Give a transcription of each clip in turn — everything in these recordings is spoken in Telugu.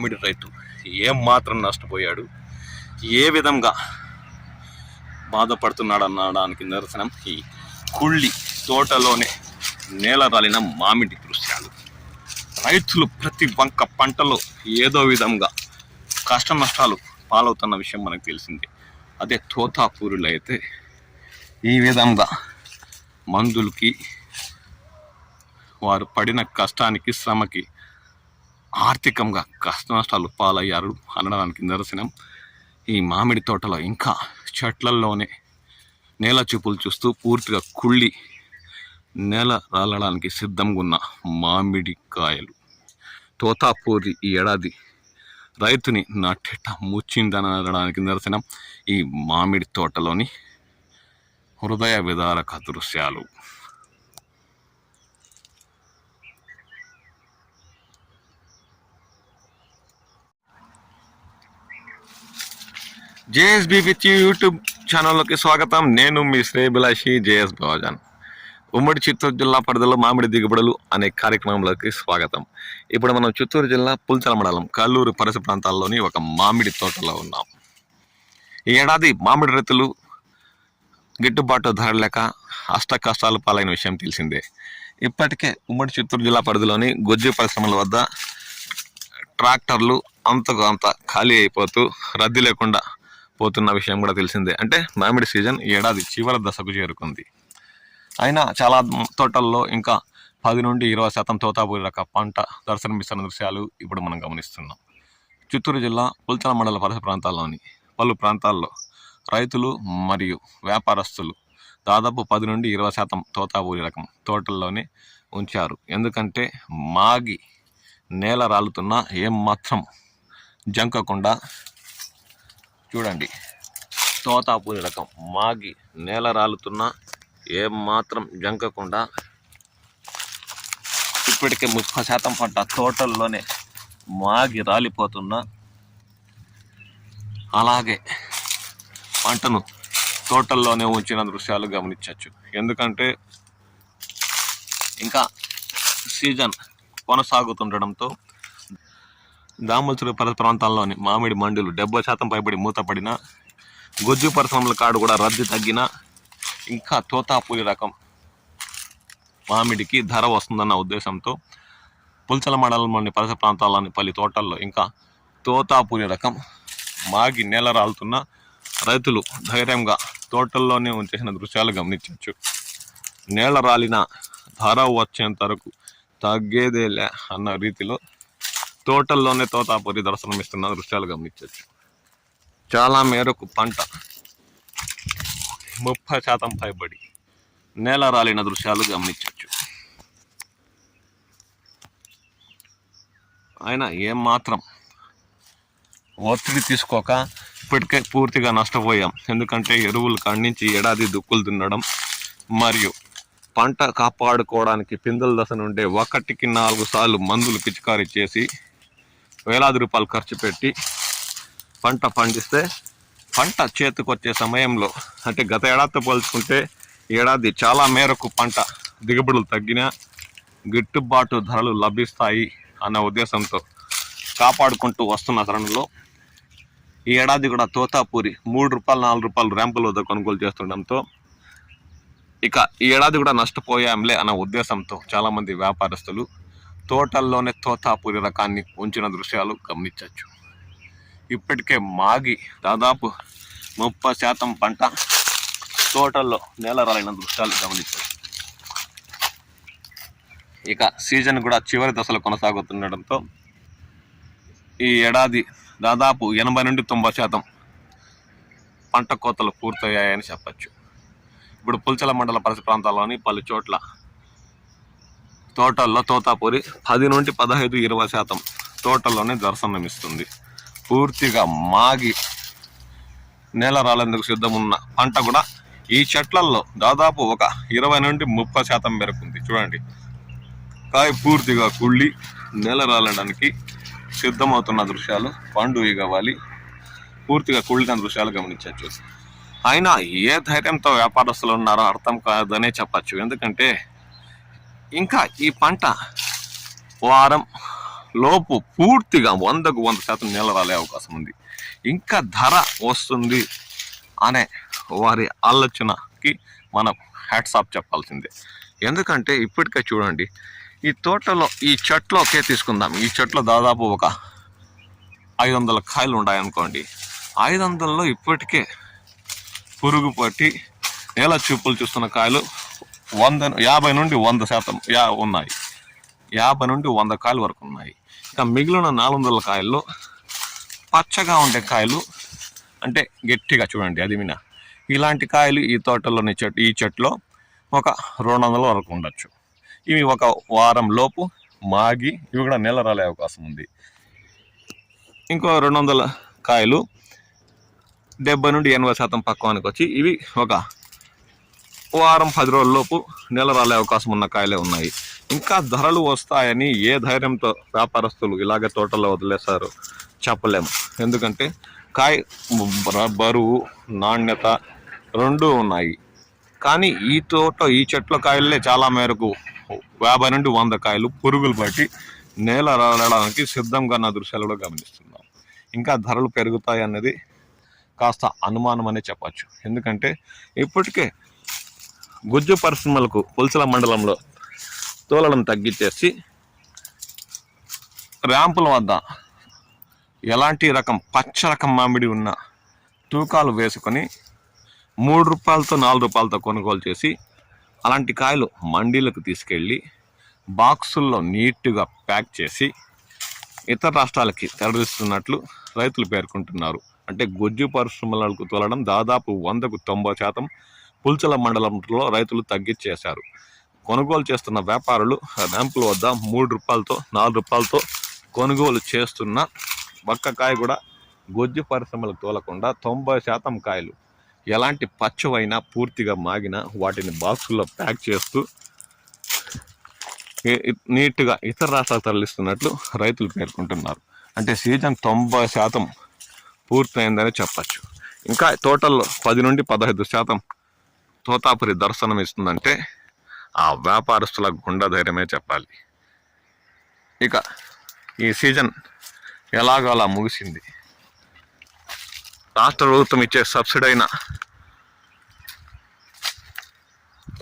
మామిడి రైతు ఏం మాత్రం నష్టపోయాడు, ఏ విధంగా బాధపడుతున్నాడు అనడానికి నిరసనం ఈ కుళ్ళి తోటలోనే నేల రాలిన మామిడి దృశ్యాలు. రైతులు ప్రతి వంక పంటలో ఏదో విధంగా కష్ట నష్టాలు పాలవుతున్న విషయం మనకు తెలిసిందే. అదే తోతాపూరిలో అయితే ఈ విధంగా మందులకి వారు పడిన కష్టానికి శ్రమకి ఆర్థికంగా కష్ట నష్టాలు పాలయ్యారు అనడానికి నిరసనం ఈ మామిడి తోటలో ఇంకా చెట్లల్లోనే నేల చూపులు చూస్తూ పూర్తిగా కుళ్ళి నేల రాలడానికి సిద్ధంగా ఉన్న మామిడి కాయలు. తోతాపూరి ఈ ఏడాది రైతుని నట్టెట ముచ్చిందనడానికి నిరసనం ఈ మామిడి తోటలోని హృదయ విదారక దృశ్యాలు. జేఎస్బి విత్ యూట్యూబ్ ఛానల్లోకి స్వాగతం. నేను మీ శ్రేయభిలాషి జేఎస్ భవజాన్. ఉమ్మడి చిత్తూరు జిల్లా పరిధిలో మామిడి దిగుబడులు అనే కార్యక్రమంలోకి స్వాగతం. ఇప్పుడు మనం చిత్తూరు జిల్లా పుల్చల మండలం కల్లూరు పరిసర ప్రాంతాల్లోని ఒక మామిడి తోటలో ఉన్నాం. ఈ ఏడాది మామిడి రైతులు గిట్టుబాటు ధర లేక అష్ట కష్టాలు పాలైన విషయం తెలిసిందే. ఇప్పటికే ఉమ్మడి చిత్తూరు జిల్లా పరిధిలోని గొజ్జు పరిశ్రమల వద్ద ట్రాక్టర్లు అంతకు అంత ఖాళీ అయిపోతూ రద్దీ లేకుండా పోతున్న విషయం కూడా తెలిసిందే. అంటే మామిడి సీజన్ ఈ ఏడాది చివరి దశకు చేరుకుంది. అయినా చాలా తోటల్లో ఇంకా 10 నుండి 20% తోతాపూరి రక పంట దర్శనమిస్తున్న దృశ్యాలు ఇప్పుడు మనం గమనిస్తున్నాం. చిత్తూరు జిల్లా పుల్చల మండల పరిసర ప్రాంతాల్లోని పలు ప్రాంతాల్లో రైతులు మరియు వ్యాపారస్తులు దాదాపు 10 నుండి 20% తోతాపూరి రకం తోటల్లోనే ఉంచారు. ఎందుకంటే మాగి నేల రాలుతున్నా ఏం మాత్రం జంకకుండా చూడండి, తోతాపూరి రకం మాగి నేల రాలుతున్నా ఏం మాత్రం జంకకుండా ఇప్పటికే 30% పంట తోటల్లోనే మాగి రాలిపోతున్నా అలాగే పంటను తోటల్లోనే ఉంచిన దృశ్యాలు గమనించవచ్చు. ఎందుకంటే ఇంకా సీజన్ కొనసాగుతుండడంతో దామల్చురు పరిసర ప్రాంతాల్లోని మామిడి మండులు 70% పైబడి మూతపడిన గొజ్జు పరిశ్రమల కాడు కూడా రద్దీ తగ్గిన ఇంకా తోతాపూరి రకం మామిడికి ధర వస్తుందన్న ఉద్దేశంతో పుల్చల మండలంలోని పరిసర ప్రాంతాల్లోని పలు తోటల్లో ఇంకా తోతాపూరి రకం మాగి నేల రాలుతున్న రైతులు ధైర్యంగా తోటల్లోనే ఉంచేసిన దృశ్యాలు గమనించవచ్చు. నేల రాలిన ధర వచ్చేంత వరకు తగ్గేదేలే అన్న రీతిలో తోటల్లోనే తోతాపూరి దర్శనమిస్తున్న దృశ్యాలు గమనించవచ్చు. చాలా మేరకు పంట 30% పైబడి నేల రాలిన దృశ్యాలు గమనించవచ్చు. అయినా ఏమాత్రం ఒత్తిడి తీసుకోక ఇప్పటికే పూర్తిగా నష్టపోయాం. ఎందుకంటే ఎరువులు కాడించి ఏడాది దుక్కులు దున్నడం మరియు పంట కాపాడుకోవడానికి పిందెల దశ నుండే 1కి 4 సార్లు మందులు పిచికారీ చేసి వేలాది రూపాయలు ఖర్చు పెట్టి పంట పండిస్తే పంట చేతికొచ్చే సమయంలో అంటే గత ఏడాదితో పోల్చుకుంటే ఏడాది చాలా మేరకు పంట దిగుబడులు తగ్గినా గిట్టుబాటు ధరలు లభిస్తాయి అన్న ఉద్దేశంతో కాపాడుకుంటూ వస్తున్న తరుణంలో ఈ ఏడాది కూడా తోతాపూరి 3 రూపాయలు 4 రూపాయలు ర్యాంపుల వద్ద కొనుగోలు చేస్తుండడంతో ఇక ఈ ఏడాది కూడా నష్టపోయాంలే అన్న ఉద్దేశంతో చాలామంది వ్యాపారస్తులు తోటల్లోనే తోతాపూరి రకాన్ని ఉంచిన దృశ్యాలు గమనించవచ్చు. ఇప్పటికే మాగి దాదాపు 30% పంట తోటల్లో నేల రాలిన దృశ్యాలు గమనించవచ్చు. ఇక సీజన్ కూడా చివరి దశలో కొనసాగుతుండడంతో ఈ ఏడాది దాదాపు 80 నుండి 90% పంట కోతలు పూర్తయ్యాయని చెప్పచ్చు. ఇప్పుడు పుల్చల మండల పరిసర ప్రాంతాల్లోని పలు చోట్ల తోటల్లో తోతాపూరి 10 నుండి 15-20% తోటల్లోనే దర్శనమిస్తుంది. పూర్తిగా మాగి నేల రాలేందుకు సిద్ధమున్న పంట కూడా ఈ చెట్లల్లో దాదాపు ఒక 20 నుండి 30% మేరకుంది. చూడండి, కాయ పూర్తిగా కుళ్ళి నేల రాలడానికి సిద్ధమవుతున్న దృశ్యాలు, పండు ఇగవాలి పూర్తిగా కుళ్ళిన దృశ్యాలు గమనించవచ్చు. అయినా ఏ ధైర్యంతో వ్యాపారస్తులు ఉన్నారో అర్థం కాదనే చెప్పచ్చు. ఎందుకంటే ఇంకా ఈ పంట వారం లోపు పూర్తిగా 100% నేల రాలే అవకాశం ఉంది. ఇంకా ధర వస్తుంది అనే వారి ఆలోచనకి మనం హ్యాట్స్ ఆఫ్ చెప్పాల్సిందే. ఎందుకంటే ఇప్పటికే చూడండి, ఈ తోటలో ఈ చెట్లు ఒకే తీసుకుందాం. ఈ చెట్లో దాదాపు ఒక 500 కాయలు ఉన్నాయనుకోండి. 500లో ఇప్పటికే పురుగు పట్టి నేల చూపులు చూస్తున్న కాయలు 50 నుండి 100% ఉన్నాయి. 50 నుండి 100 కాయల వరకు ఉన్నాయి. ఇంకా మిగిలిన 400 కాయల్లో పచ్చగా ఉండే కాయలు, అంటే గట్టిగా చూడండి అది వినా ఇలాంటి కాయలు ఈ తోటలోని ఈ చెట్లో ఒక 200 వరకు ఉండొచ్చు. ఇవి ఒక వారం లోపు మాగి ఇవి కూడా నెల రాలే అవకాశం ఉంది. ఇంకో 200 కాయలు 70 నుండి 80% పక్వానికి వచ్చి ఇవి ఒక వారం 10 రోజుల లోపు నెల రాలే అవకాశం ఉన్న కాయలే ఉన్నాయి. ఇంకా ధరలు వస్తాయని ఏ ధైర్యంతో వ్యాపారస్తులు ఇలాగే తోటలో వదిలేశారు చెప్పలేము. ఎందుకంటే కాయ బరువు, నాణ్యత రెండూ ఉన్నాయి. కానీ ఈ చెట్ల కాయలే చాలా మేరకు 50 నుండి 100 కాయలు పురుగులు పట్టి నేల రాలడానికి సిద్ధంగా ఉన్న దృశ్యాలు కూడా గమనిస్తున్నాం. ఇంకా ధరలు పెరుగుతాయి అన్నది కాస్త అనుమానం అనే చెప్పచ్చు. ఎందుకంటే ఇప్పటికే గుజ్జు పరిశ్రమలకు పుల్చల మండలంలో తోలడం తగ్గించేసి ర్యాంపుల వద్ద ఎలాంటి రకం పచ్చ రకం మామిడి ఉన్న తూకాలు వేసుకొని 3 రూపాయలతో 4 రూపాయలతో కొనుగోలు చేసి అలాంటి కాయలు మండీలకు తీసుకెళ్ళి బాక్సుల్లో నీట్గా ప్యాక్ చేసి ఇతర రాష్ట్రాలకి తరలిస్తున్నట్లు రైతులు పేర్కొంటున్నారు. అంటే గుజ్జు పరిశ్రమలకు తోలడం దాదాపు 100కు 90% పుల్చల మండలంలో రైతులు తగ్గించేశారు. కొనుగోలు చేస్తున్న వ్యాపారులు ర్యాంపుల వద్ద 3 రూపాయలతో 4 రూపాయలతో కొనుగోలు చేస్తున్న బక్కకాయ కూడా గుజ్జు పరిశ్రమలకు తోలకుండా 90% కాయలు ఎలాంటి పచ్చవైనా పూర్తిగా మాగిన వాటిని బాక్సుల్లో ప్యాక్ చేస్తూ నీట్గా ఇతర రాష్ట్రాలకు తరలిస్తున్నట్లు రైతులు పేర్కొంటున్నారు. అంటే సీజన్ 90% పూర్తయిందని చెప్పచ్చు. ఇంకా తోటల్లో 10 నుండి 15% తోతాపురి దర్శనం ఇస్తుందంటే ఆ వ్యాపారస్తుల గుండె ధైర్యమే చెప్పాలి. ఇక ఈ సీజన్ ఎలాగోలా ముగిసింది. రాష్ట్ర ప్రభుత్వం ఇచ్చే సబ్సిడీ అయిన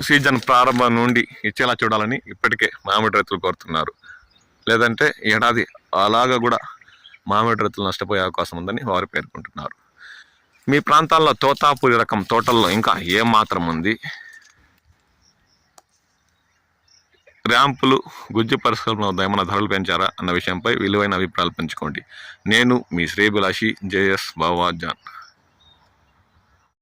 సీజన్ ప్రారంభం నుండి ఇచ్చేలా చూడాలని ఇప్పటికే మామిడి రైతులు కోరుతున్నారు. లేదంటే ఏడాది అలాగా కూడా మామిడి రైతులు నష్టపోయే అవకాశం ఉందని వారు పేర్కొంటున్నారు. మీ ప్రాంతాల్లో తోతాపురి రకం తోటల్లో ఇంకా ఏమాత్రం ఉంది? ర్యాంపులు గుజ్జు పరిశ్రమలో ఏమైనా ధరలు పెంచారా అన్న విషయంపై విలువైన అభిప్రాయాలు పంచుకోండి. నేను మీ శ్రేభిలాషి జేఎస్ బావాజాన్.